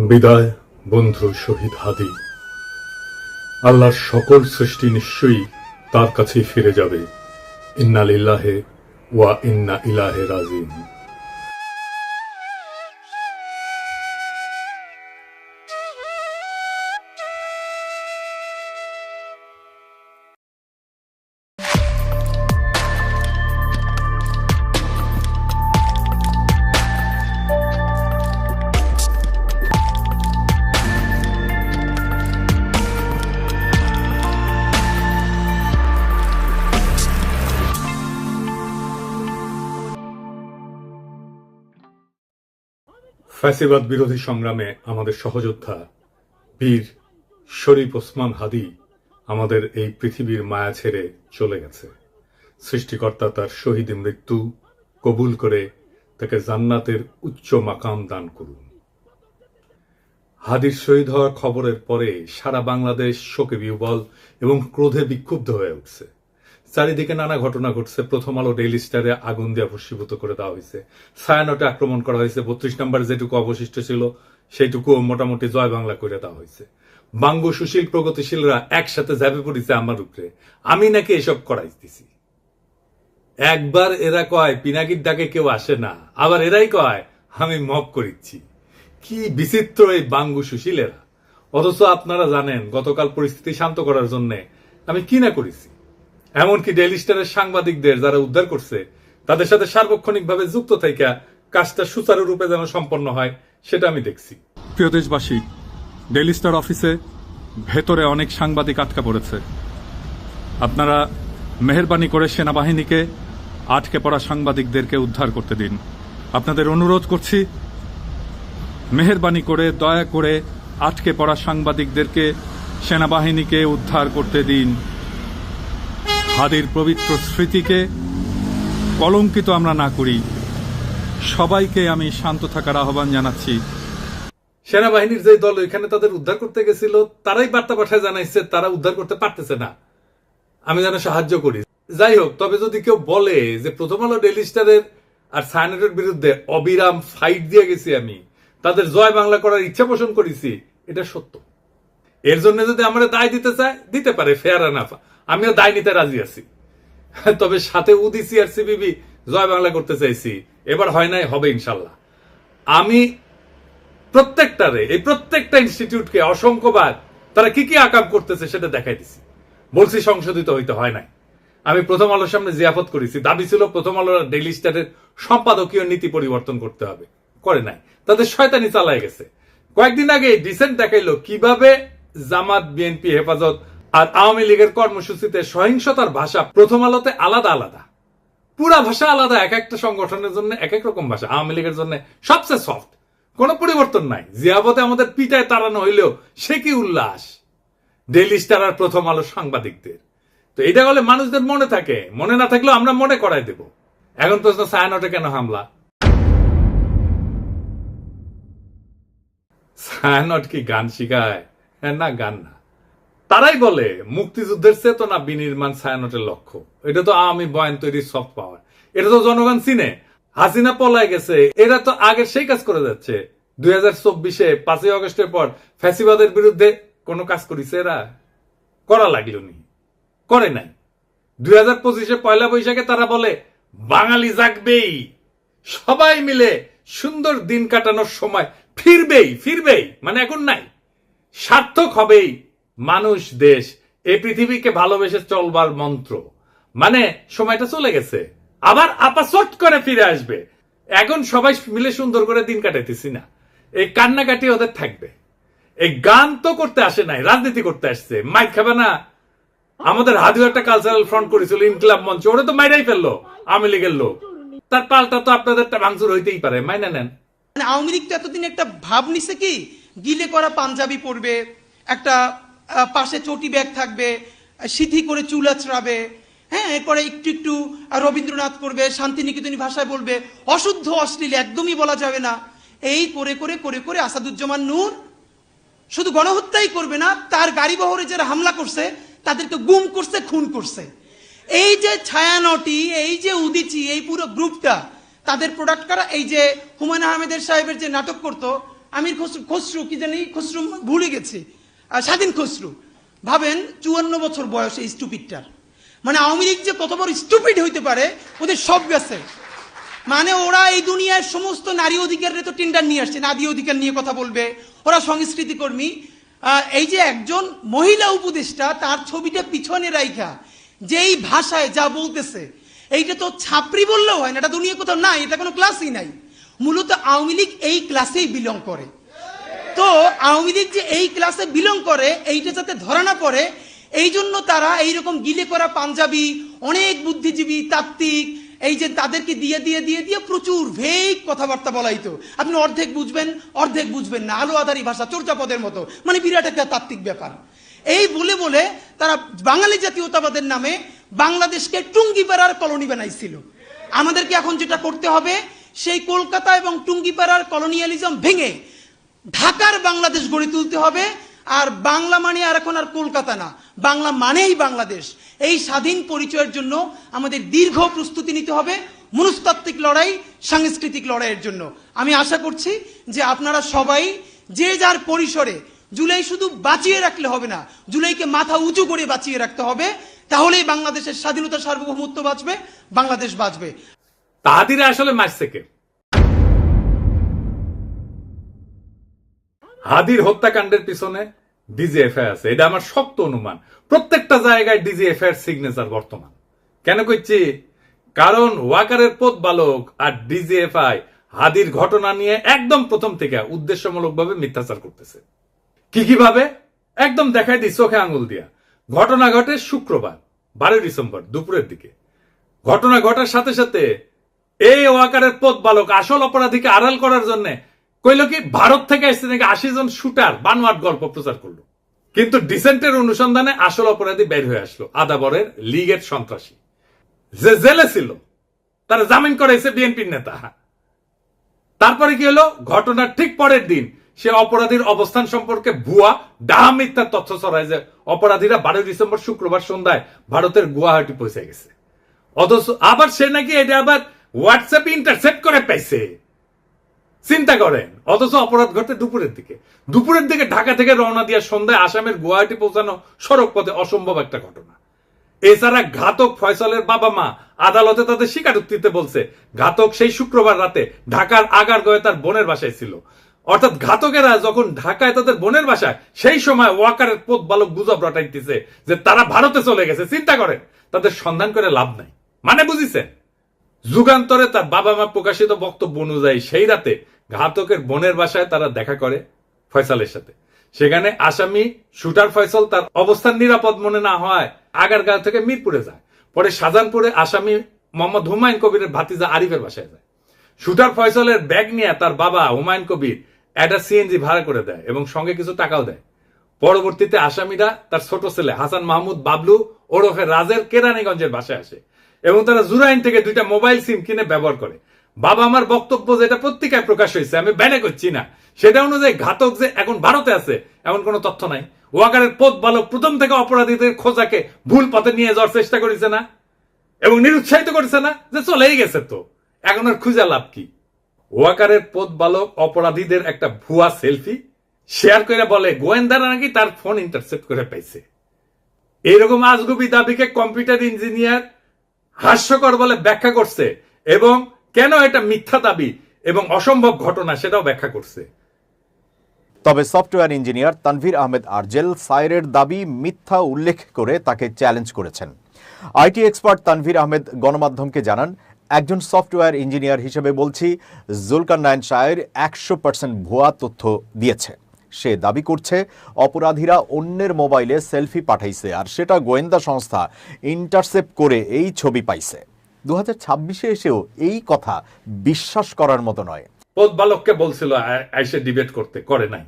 বিদায় বন্ধু শহীদ হাদি। আল্লাহর সকল সৃষ্টি নিশ্চয়ই তার কাছেই ফিরে যাবে। ইন্না লিল্লাহি ওয়া ইন্না ইলাইহি রাজিউন। ফ্যাসিবাদ বিরোধী সংগ্রামে আমাদের সহযোদ্ধা বীর শরীফ ওসমান হাদি আমাদের এই পৃথিবীর মায়া ছেড়ে চলে গেছে। সৃষ্টিকর্তা তার শহীদ মৃত্যু কবুল করে তাকে জান্নাতের উচ্চ মাকাম দান করুন। হাদির শহীদ হওয়ার খবরের পরে সারা বাংলাদেশ শোকে বিহ্বল এবং ক্রোধে বিক্ষুব্ধ হয়ে উঠছে। চারিদিকে নানা ঘটনা ঘটছে। প্রথম আলো ডেইলি স্টারে আগুন দিয়ে ভস্মীভূত করে দেওয়া হয়েছে। ছায়ানটে আক্রমণ করা হয়েছে। 32 নম্বর যেটুকু অবশিষ্ট ছিল সেইটুকু মোটামুটি জয় বাংলা করে দেওয়া হয়েছে। বাঙ্গু সুশীল প্রগতিশীলরা একসাথে ঝাঁপে পড়েছে আমার উপরে, আমি নাকি এসব করাইতেছি। একবার এরা কয় পিনাকির ডাকে কেউ আসে না, আবার এরাই কয় আমি মব করিচ্ছি। কি বিচিত্র এই বাঙ্গু সুশীলেরা। অথচ আপনারা জানেন গতকাল পরিস্থিতি শান্ত করার জন্য আমি কি না করেছি। এমনকি ডেইলি স্টারের সাংবাদিকদের যারা উদ্ধার করছে তাদের সাথে সার্বক্ষণিকভাবে যুক্ত থেকে কাজটা সুচারুরূপে যেন সম্পন্ন হয় সেটা আমি দেখছি। প্রিয় দেশবাসী, ডেইলি স্টার অফিসে ভেতরে অনেক সাংবাদিক আটকা পড়েছে। আপনারা মেহেরবানি করে সেনাবাহিনীকে আটকে পড়া সাংবাদিকদেরকে উদ্ধার করতে দিন। আপনাদের অনুরোধ করছি, মেহেরবানি করে দয়া করে আটকে পড়া সাংবাদিকদেরকে সেনাবাহিনীকে উদ্ধার করতে দিন। হাদির পবিত্র স্মৃতিকে কলঙ্কিত আমরা না করি। সবাইকে আমি শান্ত থাকার আহ্বান জানাচ্ছি। সেনাবাহিনীর যে দল এখানে তাদের উদ্ধার করতে গেছিল তারাই বার্তা পাঠায় জানাইছে তারা উদ্ধার করতে পারতেছে না, আমি যেন সাহায্য করি। যাই হোক, তবে যদি কেউ বলে যে প্রথম আলো ডেইলি স্টারের আর ছায়ানটের বিরুদ্ধে অবিরাম ফাইট দিয়ে গেছি, আমি তাদের জয় বাংলা করার ইচ্ছা পোষণ করেছি, এটা সত্য। এর জন্য যদি আমরা দায় দিতে চায় দিতে পারে, ফেয়ার এনাফ, আমিও দায় নিতে রাজি আছি। তবে সাথে উদিসি আর সিবিবি জয় বাংলা করতে চাইছি, এবার হয় নাই, হবে ইনশাল্লাহ। আমি প্রত্যেকটা ইনস্টিটিউটকে অসংখ্যবার তারা কি কি আকাম করতেছে সেটা দেখাই দিছি। বলছি সংশোধিত হইতে হয় নাই। আমি প্রথম আলোর সামনে জিয়াফত করেছি, দাবি ছিল প্রথম আলোর ডেইলি স্টারের সম্পাদকীয় নীতি পরিবর্তন করতে হবে, করে নাই। তাদের শয়তানি চালায় গেছে। কয়েকদিন আগে ডিসেন্ট দেখাইলো কিভাবে জামাত, বিএনপি, হেফাজত আর আওয়ামী লীগের কর্মসূচিতে সহিংসতার ভাষা প্রথম আলোতে আলাদা আলাদা, পুরা ভাষা আলাদা। এক একটা সংগঠনের জন্য এক এক রকম ভাষা। আওয়ামী লীগের জন্য সবচেয়ে সফট, কোনো পরিবর্তন নাই। জিয়াবতে আমাদের পিটায় তাড়ানো হইলেও সে কি উল্লাস ডেইলি স্টার আর প্রথম আলো সাংবাদিকদের। তো এটা বলে মানুষদের মনে থাকে, মনে না থাকলেও আমরা মনে করাই দেব। এখন প্রশ্ন, ছায়ানটে কেন হামলা? ছায়ানট কি গান শিখায়? না, গান না। তারাই বলে মুক্তিযুদ্ধের চেতনা বিনির্মাণ ছায়ানটের লক্ষ্য। এটা তো আওয়ামী বয়ান তৈরির সফট পাওয়ার। এটা তো জনগণ চিনে। হাসিনা পলায় গেছে, এরা তো আগে সেই কাজ করে যাচ্ছে। 2024-এ 5ই আগস্টের পর ফ্যাসিবাদের বিরুদ্ধে কোনো কাজ করেছে এরা? করা লাগলো নি, করে নাই। 2025-এ পয়লা বৈশাখে তারা বলে বাঙালি জাগবেই, সবাই মিলে সুন্দর দিন কাটানোর সময় ফিরবেই, মানে এখন নাই, সার্থক হবেই মানুষ, দেশ, এই পৃথিবীকে ভালোবেসে চলবার মন্ত্র। মানে সময়টা চলে গেছে, আবার আপাসট করে ফিরে আসবে। এখন সবাই মিলে সুন্দর করে দিন কাটাইতেছি না, এই কান্নাকাটি ওদের থাকবে। এই গান তো করতে আসে নাই, রাজনীতি করতে আসছে। মাইক খাবে না? আমাদের হাদিও একটা কালচারাল ফ্রন্ট করেছিল, ইনকিলাব মঞ্চ, ওরা তো মাইরাই ফেললো আওয়ামী লীগের লোক। তার পাল্টা তো আপনাদেরটা ভাঙচুর হইতেই পারে, মাইনা নেন। আওয়ামী লীগ তো এতদিন একটা ভাব নিছে কি, গিলে করা পাঞ্জাবি পরবে, একটা পাশে চটি ব্যাগ থাকবে, সিথি করে চুল আঁচড়াবে, হ্যাঁ, এরপরে একটু রবীন্দ্রনাথ করবে, শান্তিনিকেতনী ভাষায় বলবে, অশুদ্ধ অশ্লীল একদমই বলা যাবে না। এই করে করে করে করে আসাদুজ্জামান নূর শুধু গণহত্যাই করবে না, তার গাড়ি বহরে যারা হামলা করছে তাদেরকে গুম করছে, খুন করছে। এই যে ছায়ানটি, এই যে উদিচি, এই পুরো গ্রুপটা, তাদের প্রোডাক্ট কারা? এই যে হুমায়ুন আহমেদের সাহেবের যে নাটক করতো আমির খসরু খসরু কি জানি খসরু ভুলে গেছি, স্বাধীন খসরু, ভাবেন 54 বছর বয়স এই স্টুপিডটার। মানে আওয়ামী লীগ যে কত বড় স্টুপিড হইতে পারে ওদের সব গেছে। মানে ওরা এই দুনিয়ার সমস্ত নারী অধিকারের তো টেন্ডার নিয়ে আসছে, নারী অধিকার নিয়ে কথা বলবে, ওরা সংস্কৃতি কর্মী। এই যে একজন মহিলা উপদেষ্টা তার ছবিটা পিছনে রাইখা যেই ভাষায় যা বলতেছে, এইটা তো ছাপরি বললেও হয় না, এটা দুনিয়া কোথাও নাই, এটা কোনো ক্লাসই নাই। মূলত আওয়ামী লীগ এই ক্লাসেই বিলং করে। তো আওয়ামী লীগ যে এই ক্লাসে বিলং করে এইটা যাতে ধরা না পড়ে, এই জন্য তারা এইরকম গিলে করা পাঞ্জাবি, অনেক বুদ্ধিজীবী তাত্ত্বিক, এই যে তাদেরকে দিয়ে দিয়ে দিয়ে দিয়ে প্রচুর ভেগ কথাবার্তা বলাইতো। আপনি অর্ধেক বুঝবেন অর্ধেক বুঝবেন না, আলো আধারি ভাষা, চর্যাপদের মতো, মানে বিরাট একটা তাত্ত্বিক ব্যাপার। এই বলে বলে তারা বাঙালি জাতীয়তাবাদের নামে বাংলাদেশকে টুঙ্গিপাড়ার কলোনি বানাইছিল। আমাদেরকে এখন যেটা করতে হবে, সেই কলকাতা এবং টুঙ্গিপাড়ার কলোনিয়ালিজম ভেঙে ঢাকার বাংলাদেশ গড়ে তুলতে হবে। আর বাংলা মানে আর এখন আর কলকাতা না, বাংলা মানেই বাংলাদেশ। এই স্বাধীন পরিচয়ের জন্য আমাদের দীর্ঘ প্রস্তুতি নিতে হবে, মনস্তাত্ত্বিক লড়াই, সাংস্কৃতিক লড়াইয়ের জন্য। আমি আশা করছি যে আপনারা সবাই যে যার পরিসরে, জুলাই শুধু বাঁচিয়ে রাখলে হবে না, জুলাইকে মাথা উঁচু করে বাঁচিয়ে রাখতে হবে, তাহলেই বাংলাদেশের স্বাধীনতা, সার্বভৌমত্ব বাঁচবে, বাংলাদেশ বাঁচবে। তাহাদিরা আসলে মারছে কে? হাদির হত্যাকাণ্ডের পিছনে ডিজিএফআই আছে, এটা আমার শক্ত অনুমান। প্রত্যেকটা জায়গায় ডিজিএফআই এর সিগনেচার বর্তমান। কেন কইছি? কারণ ওয়াকারের পথ বালক আর ডিজিএফআই হাদির ঘটনা নিয়ে একদম প্রথম থেকে উদ্দেশ্যমূলকভাবে মিথ্যাচার করতেছে। কিভাবে? একদম দেখাই দিই চোখে আঙুল দিয়া। ঘটনা ঘটে শুক্রবার 12 ডিসেম্বর দুপুরের দিকে। ঘটনা ঘটার সাথে সাথে এই ওয়াকারের পথ বালক আসল অপরাধীকে আড়াল করার জন্য কইল কি ভারত থেকে আসছে নাকি 80 জন শুটার বানোয়াট গল্প প্রচার করলো। কিন্তু ডিসেন্টের অনুসন্ধানে আসল অপরাধী বের হয়ে আসলো, আদাবরের লীগের সন্ত্রাসী যে জেলে ছিল, তারা জামিন করাইছে বিএনপির নেতা। তারপরে কি হলো? ঘটনার ঠিক পরের দিন সে অপরাধীর অবস্থান সম্পর্কে ভুয়া ডাহা মিথ্যা তথ্য ছড়ায় যে অপরাধীরা 12 ডিসেম্বর শুক্রবার সন্ধ্যায় ভারতের গুয়াহাটি পৌঁছে গেছে। অথচ আবার সে নাকি এটা আবার হোয়াটসঅ্যাপে ইন্টারসেপ্ট করে পাইছে। চিন্তা করেন। অথচ অপরাধ ঘটে দুপুরের দিকে। দুপুরের দিকে ঢাকা থেকে রওনা দিয়ে সন্ধ্যায় আসামের গুয়াহাটি পৌঁছানো সড়ক পথে অসম্ভব একটা ঘটনা। এছাড়া ঘাতক ফয়সালের বাবা মা আদালতে তাদের স্বীকারোক্তিতে বলছে ঘাতক সেই শুক্রবার রাতে ঢাকার আগারগাঁওয়ে তার বোনের বাসায় ছিল। অর্থাৎ ঘাতকেরা যখন ঢাকায় তাদের বোনের বাসায়, সেই সময় ওয়াকারের পথ বালক গুজব রটাইতেছে যে তারা ভারতে চলে গেছে। চিন্তা করেন, তাদের সন্ধান করে লাভ নাই। মানে বুঝিছেন? যুগান্তরে তার বাবা মা প্রকাশিত বক্তব্য অনুযায়ী সেই রাতে ঘাতকের বোনের বাসায় তারা দেখা করে ফয়সালের সাথে। সেখানে আসামি শুটার ফয়সাল তার অবস্থান নিরাপদ মনে না হয় আগারগাঁও থেকে মিরপুরে যায়। পরে শাহজাহানপুরে আসামি মোহাম্মদ হুমায়ুন কবিরের ভাতিজা আরিফের বাসায় যায়। শুটার ফয়সালের ব্যাগ নিয়ে তার বাবা হুমায়ুন কবির একটা সিএনজি ভাড়া করে দেয় এবং সঙ্গে কিছু টাকাও দেয়। পরবর্তীতে আসামিরা তার ছোট ছেলে হাসান মাহমুদ বাবলু ওরফে রাজের কেরানীগঞ্জের বাসায় আসে এবং তারা জুরাইন থেকে 2টা মোবাইল সিম কিনে ব্যবহার করে। বাবা আমার বক্তব্য যেটা পত্রিকায় প্রকাশ হয়েছে, আমি ব্যানে করছি না, সেটা অনুযায়ী ঘাতক যে এখন ভারতে আছে এমন কোনো তথ্য নাই। ওয়াকারের পথ বালক প্রথম থেকে অপরাধীদের খোঁজাকে ভুল পথে নিয়ে যাওয়ার চেষ্টা করেছে না এবং নিরুৎসাহিত করেছে না যে চলেই গেছে, তো এখন আর খুঁজে লাভ কি? ওয়াকারের পথ বালক অপরাধীদের একটা ভুয়া সেলফি শেয়ার করে বলে গোয়েন্দারা নাকি তার ফোন ইন্টারসেপ্ট করে পাইছে। এইরকম আজগুবি দাবিকে কম্পিউটার ইঞ্জিনিয়ার হাস্যকর বলে ব্যাখ্যা করছে এবং কেন এটা মিথ্যা দাবি এবং অসম্ভব ঘটনা সেটাও ব্যাখ্যা করছে। তবে সফটওয়্যার ইঞ্জিনিয়ার তানভীর আহমেদ আরজেল সাইরের দাবি মিথ্যা উল্লেখ করে তাকে চ্যালেঞ্জ করেছেন। আইটি এক্সপার্ট তানভীর আহমেদ গণমাধ্যমকে জানান, একজন সফটওয়্যার ইঞ্জিনিয়ার হিসেবে বলছি, জুলকারনাইন সায়ের 100% ভুয়া তথ্য দিয়েছে। সে দাবি করছে অপরাধীরা অন্যের মোবাইলে সেলফি পাঠাইছে আর সেটা গোয়েন্দা সংস্থা ইন্টারসেপ্ট করে এই ছবি পাইছে। 2026-এ এসেও এই কথা বিশ্বাস করার মতো নয়। পথ বালককে বলছিল আইসে ডিবেট করতে, করে নাই।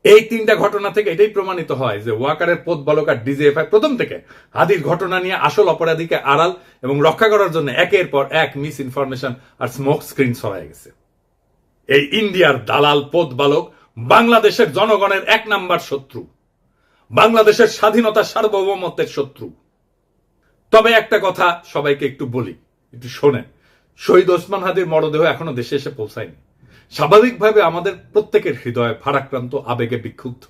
এই 3টা ঘটনা থেকে এটাই প্রমাণিত হয় যে ওয়াকারের পথ বালক আর ডিজিএফআই প্রথম থেকে হাদির ঘটনা নিয়ে আসল অপরাধীকে আড়াল এবং রক্ষা করার জন্য একের পর এক মিস ইনফরমেশন আর স্মোক স্ক্রিন ছড়ায় গেছে। এই ইন্ডিয়ার দালাল পথ বালক বাংলাদেশের জনগণের 1 নাম্বার শত্রু, বাংলাদেশের স্বাধীনতা সার্বভৌমত্বের শত্রু। তবে একটা কথা সবাইকে একটু বলি, একটু শোনেন। শহীদ ওসমান হাদির মরদেহ এখনো দেশে এসে পৌঁছায়নি। স্বাভাবিকভাবে আমাদের প্রত্যেকের হৃদয় ভারাক্রান্ত, আবেগে বিক্ষুব্ধ।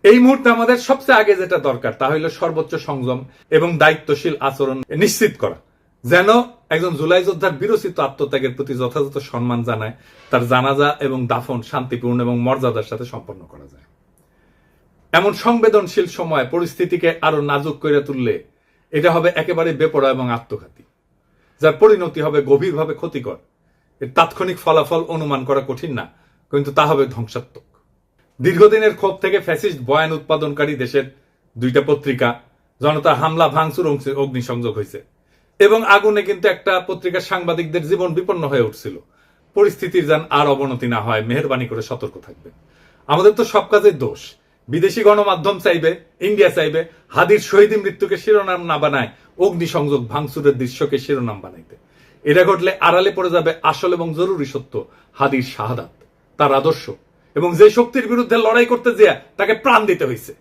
এই মুহূর্তে আমাদের সবচেয়ে আগে যেটা দরকার তা হলো সর্বোচ্চ সংযম এবং দায়িত্বশীল আচরণ নিশ্চিত করা, যেন একজন জুলাই যোদ্ধার বিরচিত আত্মত্যাগের প্রতি যথাযথ সম্মান জানায় তার জানাজা এবং দাফন শান্তিপূর্ণ এবং মর্যাদার সাথে সম্পন্ন করা যায়। এমন সংবেদনশীল সময় পরিস্থিতিকে আরো নাজুক করে তুললে এটা হবে একেবারে বেপরোয়া এবং আত্মঘাতী, যার পরিণতি হবে গভীরভাবে ক্ষতিকর। এর তাৎক্ষণিক ফলাফল অনুমান করা কঠিন না, কিন্তু তা হবে ধ্বংসাত্মক। দীর্ঘদিনের ক্ষোভ থেকে ফ্যাসিস্ট বয়ান উৎপাদনকারী দেশের দুইটা পত্রিকা জনতা হামলা, ভাঙচুর, অগ্নিসংযোগ হয়েছে এবং আগুনে কিন্তু একটা পত্রিকার সাংবাদিকদের জীবন বিপন্ন হয়ে উঠছিল। পরিস্থিতির যেন আর অবনতি না হয়, মেহেরবানি করে সতর্ক থাকবেন। আমাদের তো সব কাজের দোষ। বিদেশি গণমাধ্যম চাইবে, ইন্ডিয়া চাইবে হাদির শহীদ মৃত্যুকে শিরোনাম না বানায় অগ্নিসংযোগ ভাঙচুরের দৃশ্যকে শিরোনাম বানাইতে। এটা ঘটলে আড়ালে পড়ে যাবে আসল এবং জরুরি সত্য, হাদির শাহাদাত, তার আদর্শ এবং যে শক্তির বিরুদ্ধে লড়াই করতে যেয়ে তাকে প্রাণ দিতে হয়েছে।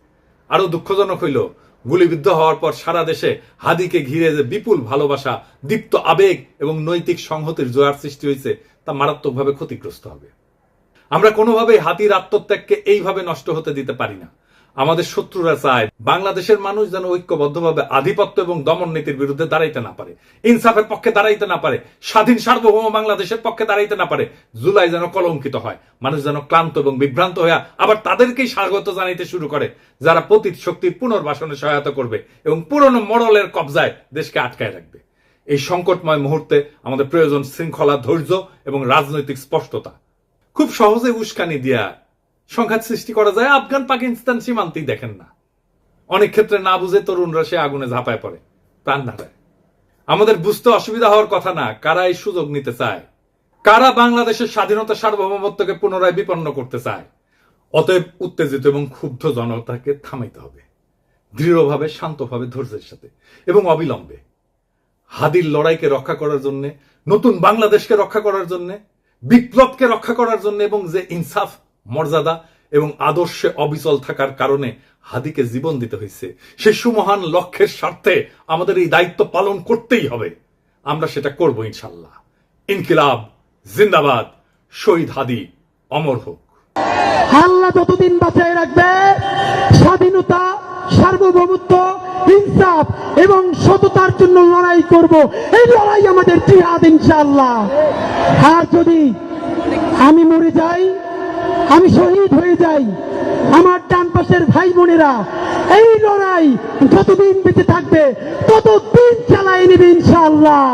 আরো দুঃখজনক হইল, গুলিবিদ্ধ হওয়ার পর সারা দেশে হাদিকে ঘিরে যে বিপুল ভালোবাসা, দীপ্ত আবেগ এবং নৈতিক সংহতির জোয়ার সৃষ্টি হয়েছে তা মারাত্মকভাবে ক্ষতিগ্রস্ত হবে। আমরা কোনোভাবেই হাদির আত্মত্যাগকে এইভাবে নষ্ট হতে দিতে পারি না। আমাদের শত্রুরা চায় বাংলাদেশের মানুষ যেন ঐক্যবদ্ধভাবে আধিপত্য এবং দমন নীতির বিরুদ্ধে দাঁড়াইতে না পারে, ইনসাফের পক্ষে দাঁড়াইতে না পারে, স্বাধীন সার্বভৌম বাংলাদেশের পক্ষে দাঁড়াইতে না পারে। জুলাই যেন কলঙ্কিত হয়, মানুষ যেন ক্লান্ত এবং বিভ্রান্ত হয়ে আবার তাদেরকেই স্বাগত জানাইতে শুরু করে যারা পতিত শক্তির পুনর্বাসনে সহায়তা করবে এবং পুরনো মডেলের কবজায় দেশকে আটকায় রাখবে। এই সংকটময় মুহূর্তে আমাদের প্রয়োজন শৃঙ্খলা, ধৈর্য এবং রাজনৈতিক স্পষ্টতা। খুব সহজে উস্কানি দিয়া সংঘাত সৃষ্টি করা যায়। আফগান পাকিস্তান সীমান্তেই দেখেন না, অনেক ক্ষেত্রে না বুঝে তরুণরা সে আগুনে ঝাঁপায় পড়ে, প্রাণ হারায়। আমাদের বুঝতে অসুবিধা হওয়ার কথা না কারা এই সুযোগ নিতে চায়, কারা বাংলাদেশের স্বাধীনতা সার্বভৌমত্বকে পুনরায় বিপন্ন করতে চায়। অতএব উত্তেজিত এবং ক্ষুব্ধ জনতাকে থামাইতে হবে, দৃঢ়ভাবে, শান্তভাবে, ধৈর্যের সাথে এবং অবিলম্বে। হাদির লড়াইকে রক্ষা করার জন্য, নতুন বাংলাদেশকে রক্ষা করার জন্য, বিপ্লবকে রক্ষা করার জন্য এবং যে ইনসাফ, মর্যাদা এবং আদর্শে অবিচল থাকার কারণে হাদিকে জীবন দিতে হয়েছে, সেই সুমহান লক্ষ্যের স্বার্থে আমাদের এই দায়িত্ব পালন করতেই হবে। আমরা সেটা করব ইনশাল্লাহ। ইনকিলাব জিন্দাবাদ, শহীদ হাদি অমর হোক। আল্লাহ যতদিন বাঁচায় রাখবে, স্বাধীনতা, সার্বভৌমত্ব, ইনসাফ এবং সততার জন্য লড়াই করব। এই লড়াই আমাদের জিহাদ ইনশাআল্লাহ। আর যদি আমি মরে যাই, আমি শহীদ হয়ে যাই, আমার ডান পাশের ভাই বোনেরা এই লড়াই যতদিন বেঁচে থাকবে ততদিন চালায় নেবে ইনশাআল্লাহ।